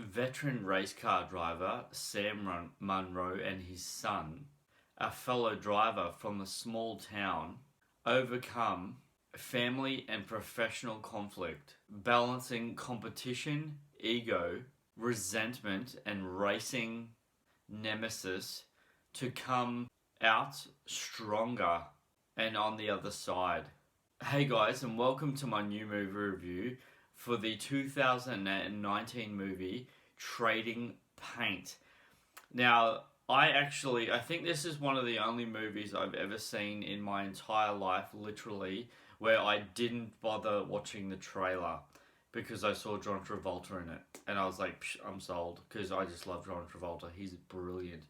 veteran race car driver Sam Munroe and his son, a fellow driver from a small town, overcome family and professional conflict, balancing competition, ego, resentment, and racing nemesis to come out stronger and on the other side. Hey guys, and welcome to my new movie review for the 2019 movie Trading Paint. Now, I think this is one of the only movies I've ever seen in my entire life, literally, where I didn't bother watching the trailer because I saw John Travolta in it. And I was like, I'm sold, because I just love John Travolta. He's brilliant.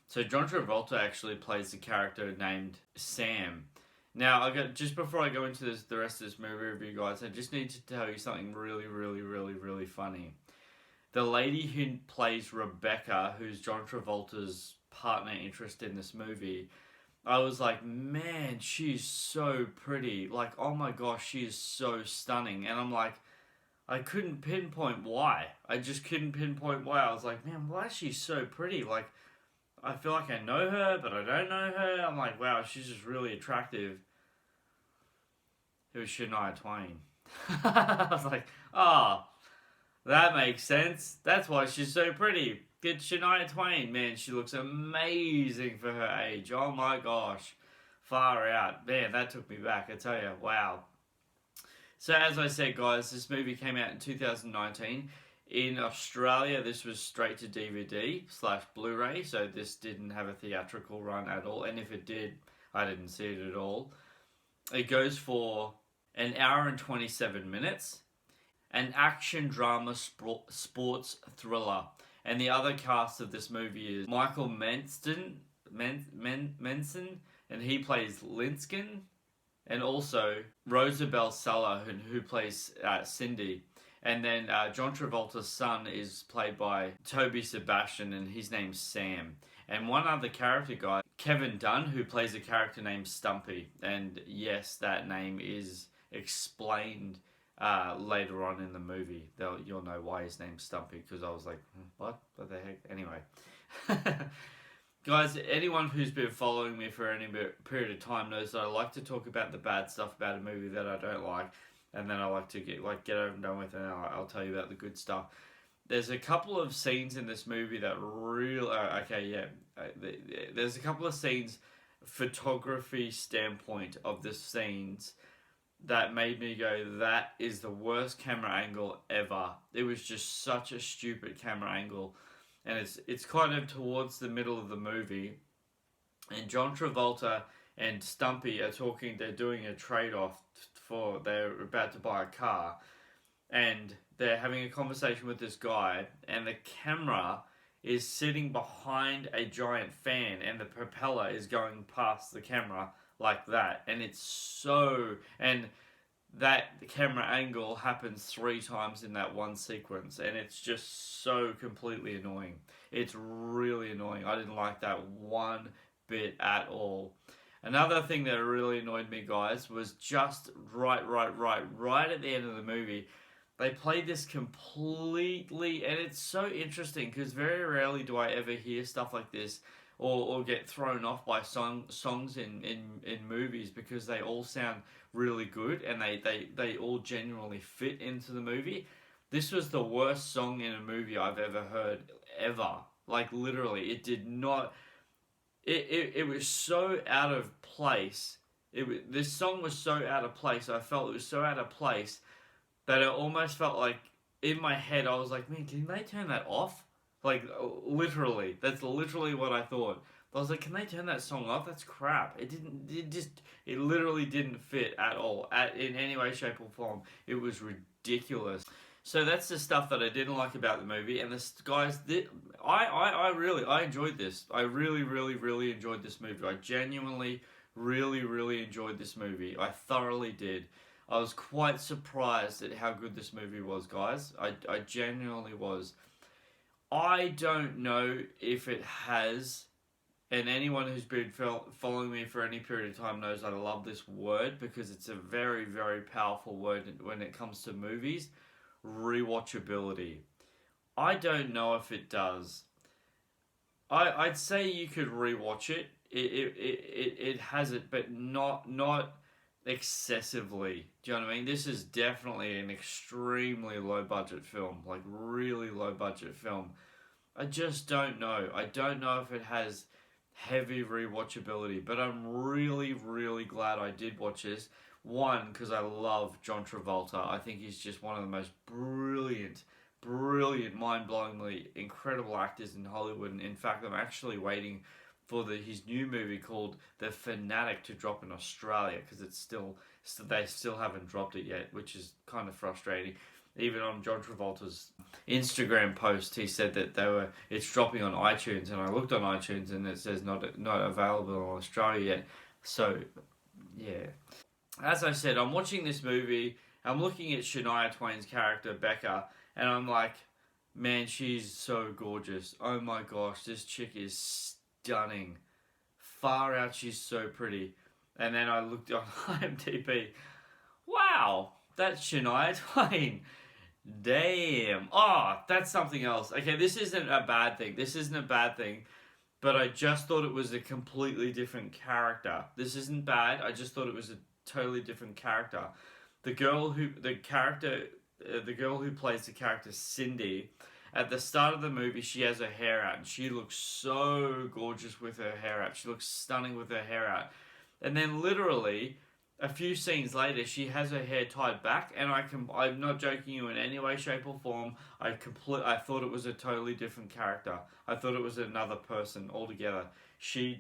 So John Travolta actually plays the character named Sam. Now, just before I go into the rest of this movie review, guys, I just need to tell you something really funny. The lady who plays Rebecca, who's John Travolta's partner interest in this movie, I was like, man, she's so pretty. Like, oh my gosh, she is so stunning. And I'm like, I couldn't pinpoint why. I just couldn't pinpoint why. I was like, man, why is she so pretty? Like, I feel like I know her, but I don't know her. I'm like, wow, she's just really attractive. It was Shania Twain. I was like, that makes sense. That's why she's so pretty. Get Shania Twain. Man, she looks amazing for her age. Oh my gosh. Far out. Man, that took me back. I tell you, wow. So as I said, guys, this movie came out in 2019. In Australia, this was straight to DVD/Blu-ray, so this didn't have a theatrical run at all. And if it did, I didn't see it at all. It goes for an hour and 27 minutes. An action drama sports thriller. And the other cast of this movie is Michael Menson, and he plays Linskin. And also Rosabelle Suller, who plays Cindy. And then John Travolta's son is played by Toby Sebastian, and his name's Sam. And one other character guy, Kevin Dunn, who plays a character named Stumpy. And yes, that name is explained later on in the movie. You'll know why his name's Stumpy, because I was like, what the heck? Anyway. Guys, anyone who's been following me for any period of time knows that I like to talk about the bad stuff about a movie that I don't like, and then I like to get over and done with, and I'll tell you about the good stuff. There's a couple of scenes in this movie that there's a couple of scenes, photography standpoint of the scenes, that made me go, that is the worst camera angle ever. It was just such a stupid camera angle. And it's kind of towards the middle of the movie. And John Travolta and Stumpy are talking, they're doing a trade-off they're about to buy a car. And they're having a conversation with this guy. And the camera is sitting behind a giant fan. And the propeller is going past the camera like that. And and that camera angle happens 3 times in that one sequence, and it's just so completely annoying. It's really annoying. I didn't like that one bit at all. Another thing that really annoyed me, guys, was just right at the end of the movie, they played this completely, and it's so interesting because very rarely do I ever hear stuff like this or get thrown off by songs in movies, because they all sound really good and they all genuinely fit into the movie. This was the worst song in a movie I've ever heard, ever. Like, literally, it did not... It was so out of place. This song was so out of place. I felt it was so out of place that it almost felt like, in my head, I was like, man, can they turn that off? Like, literally. That's literally what I thought. I was like, can they turn that song off? That's crap. It literally didn't fit at all. In any way, shape, or form. It was ridiculous. So that's the stuff that I didn't like about the movie. And this, guys, I enjoyed this. I really enjoyed this movie. I genuinely, really enjoyed this movie. I thoroughly did. I was quite surprised at how good this movie was, guys. I genuinely was. I don't know if it has, and anyone who's been following me for any period of time knows that I love this word, because it's a very powerful word when it comes to movies. Rewatchability. I don't know if it does. I'd say you could rewatch it. It has it, but not excessively. Do you know what I mean? This is definitely an extremely low budget film, like really low budget film. I just don't know. I don't know if it has heavy rewatchability, but I'm really glad I did watch this. One, because I love John Travolta. I think he's just one of the most brilliant, mind-blowingly incredible actors in Hollywood. And in fact, I'm actually waiting for his new movie called The Fanatic to drop in Australia because they still haven't dropped it yet, which is kind of frustrating. Even on John Travolta's Instagram post, he said that it's dropping on iTunes, and I looked on iTunes and it says not available in Australia yet. So, yeah. As I said, I'm watching this movie. I'm looking at Shania Twain's character Becca, and I'm like, man, she's so gorgeous. Oh my gosh, this chick is stunning. Far out, she's so pretty. And then I looked on IMDb. Wow, that's Shania Twain. Damn. Oh, that's something else. Okay, this isn't a bad thing. But I just thought it was a completely different character. This isn't bad. I just thought it was a totally different character. The girl who plays the character Cindy, at the start of the movie, she has her hair out, and she looks so gorgeous with her hair out. She looks stunning with her hair out. And then literally a few scenes later, she has her hair tied back, and I'm not joking you in any way, shape, or form. I thought it was a totally different character. I thought it was another person altogether.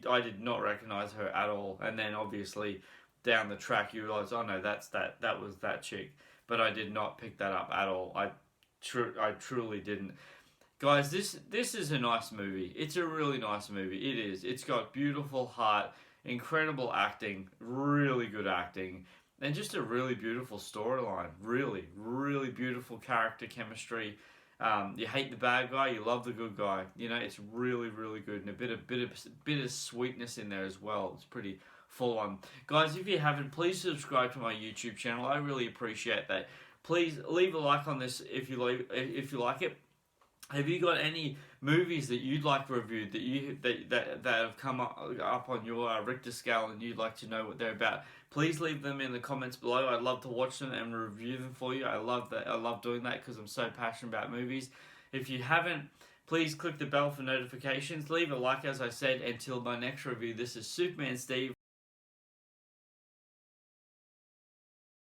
I did not recognize her at all. And then obviously down the track, you realize, oh no, that was that chick. But I did not pick that up at all. I truly didn't. Guys, this is a nice movie. It's a really nice movie. It is. It's got beautiful heart, incredible acting, really good acting, and just a really beautiful storyline. Really beautiful character chemistry. You hate the bad guy, you love the good guy. You know, it's really good, and a bit of sweetness in there as well. It's pretty full on. Guys, if you haven't, please subscribe to my YouTube channel. I really appreciate that. Please leave a like on this if you like it. Have you got any movies that you'd like reviewed that have come up on your Richter scale and you'd like to know what they're about? Please leave them in the comments below. I'd love to watch them and review them for you. I love that. I love doing that because I'm so passionate about movies. If you haven't, please click the bell for notifications. Leave a like, as I said. Until my next review, this is Superman Steve.